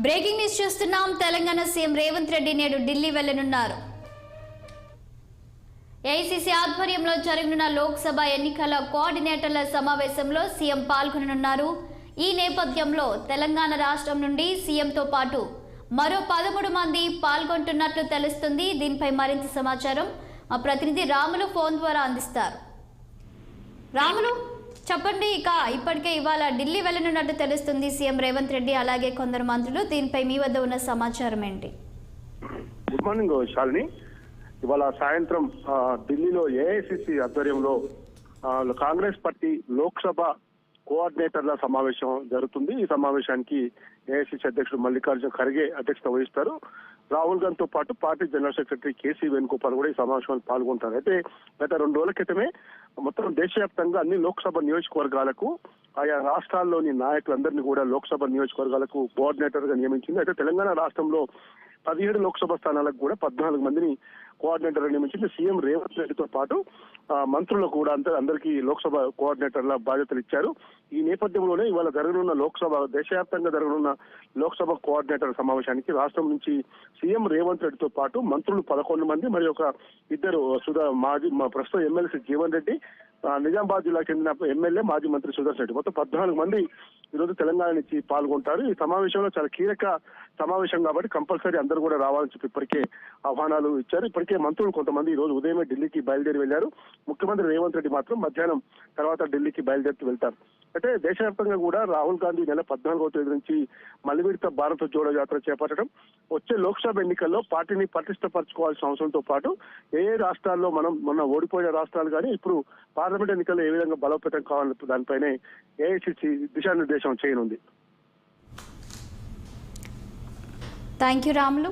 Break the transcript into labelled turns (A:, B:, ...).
A: Breaking news చూస్తున్నాం. Telangana CM Revanth Reddy నేడు Delhi వెళ్లనున్నారు. AICC ఆధ్వర్యంలో జరగనున్న లోక్సభ ఎన్నికల కోఆర్డినేటర్ల సమావేశంలో సీఎం పాల్గొననున్నారు. ఈ నేపథ్యంలో తెలంగాణ రాష్ట్రం నుండి సీఎంతో పాటు మరో 13 మంది పాల్గొంటున్నట్లు తెలుస్తుంది. దీనిపై మరింత సమాచారం మా ప్రతినిధి రాములు ఫోన్ ద్వారా అందిస్తారు. రాములు, చెప్పండి. ఇప్పటికే ఇవాళ ఢిల్లీ వెళ్ళనున్నట్టు తెలుస్తుంది సీఎం రేవంత్ రెడ్డి, అలాగే కొందరు మంత్రులు. దీనిపై మీ వద్ద ఉన్న సమాచారం ఏంటి?
B: Good morning Shalini. ఇవాళ సాయంత్రం ఢిల్లీలో ఏఐసిసి ఆధ్వర్యంలో కాంగ్రెస్ పార్టీ లోక్సభ కోఆర్డినేటర్ల సమావేశం జరుగుతుంది. ఈ సమావేశానికి ఏఐసిసి అధ్యక్షుడు మల్లికార్జున ఖర్గే అధ్యక్షత వహిస్తారు. రాహుల్ గాంధీతో పాటు party general secretary KC Venugopal కూడా ఈ సమావేశంలో పాల్గొంటారు. అయితే గత 2 రోజుల క్రితమే మొత్తం దేశవ్యాప్తంగా అన్ని లోక్సభ నియోజకవర్గాలకు ఆయా రాష్ట్రాల్లోని నాయకులందరినీ కూడా లోక్సభ నియోజకవర్గాలకు కోఆర్డినేటర్ గా నియమించింది. అయితే తెలంగాణ రాష్ట్రంలో 17 లోక్సభ స్థానాలకు కూడా 14 మందిని కోఆర్డినేటర్ నియమించింది. సీఎం రేవంత్ రెడ్డితో పాటు మంత్రులకు కూడా అందరికీ లోక్సభ కోఆర్డినేటర్ల బాధ్యతలు ఇచ్చారు. ఈ నేపథ్యంలోనే ఇవాళ జరగనున్న దేశవ్యాప్తంగా జరగనున్న లోక్సభ కోఆర్డినేటర్ సమావేశానికి రాష్ట్రం నుంచి సీఎం రేవంత్ రెడ్డితో పాటు మంత్రులు 11 మంది, మరి ఒక 2 మాజీ ప్రస్తుతం ఎమ్మెల్సీ జీవన్ రెడ్డి, నిజామాబాద్ జిల్లాకు చెందిన ఎమ్మెల్యే మాజీ మంత్రి సుదర్శన్ రెడ్డి, మొత్తం 14 మంది ఈరోజు తెలంగాణ నుంచి పాల్గొంటారు. ఈ సమావేశంలో చాలా కీలక సమావేశం కాబట్టి కంపల్సరీ అందరూ కూడా రావాలని చెప్పి ఇప్పటికే ఆహ్వానాలు ఇచ్చారు. ఇప్పటికే మంత్రులు కొంతమంది ఈ రోజు ఉదయమే ఢిల్లీకి బయలుదేరి వెళ్లారు. ముఖ్యమంత్రి రేవంత్ రెడ్డి మాత్రం మధ్యాహ్నం తర్వాత ఢిల్లీకి బయలుదేరి వెళ్తారు. అయితే దేశవ్యాప్తంగా కూడా రాహుల్ గాంధీ నెల 14వ తేదీ నుంచి మళ్లీ విడత భారత్ జోడో యాత్ర చేపట్టడం, వచ్చే లోక్సభ ఎన్నికల్లో పార్టీని పటిష్టపరచుకోవాల్సిన అవసరంతో పాటు ఏ రాష్ట్రాల్లో మనం మొన్న ఓడిపోయిన రాష్ట్రాలు కానీ ఇప్పుడు పార్లమెంట్ ఎన్నికల్లో ఏ విధంగా బలోపేతం కావాలని దానిపైనే ఏఐసిసి దిశానిర్దేశం చేయనుంది.
A: Thank you Ramulu.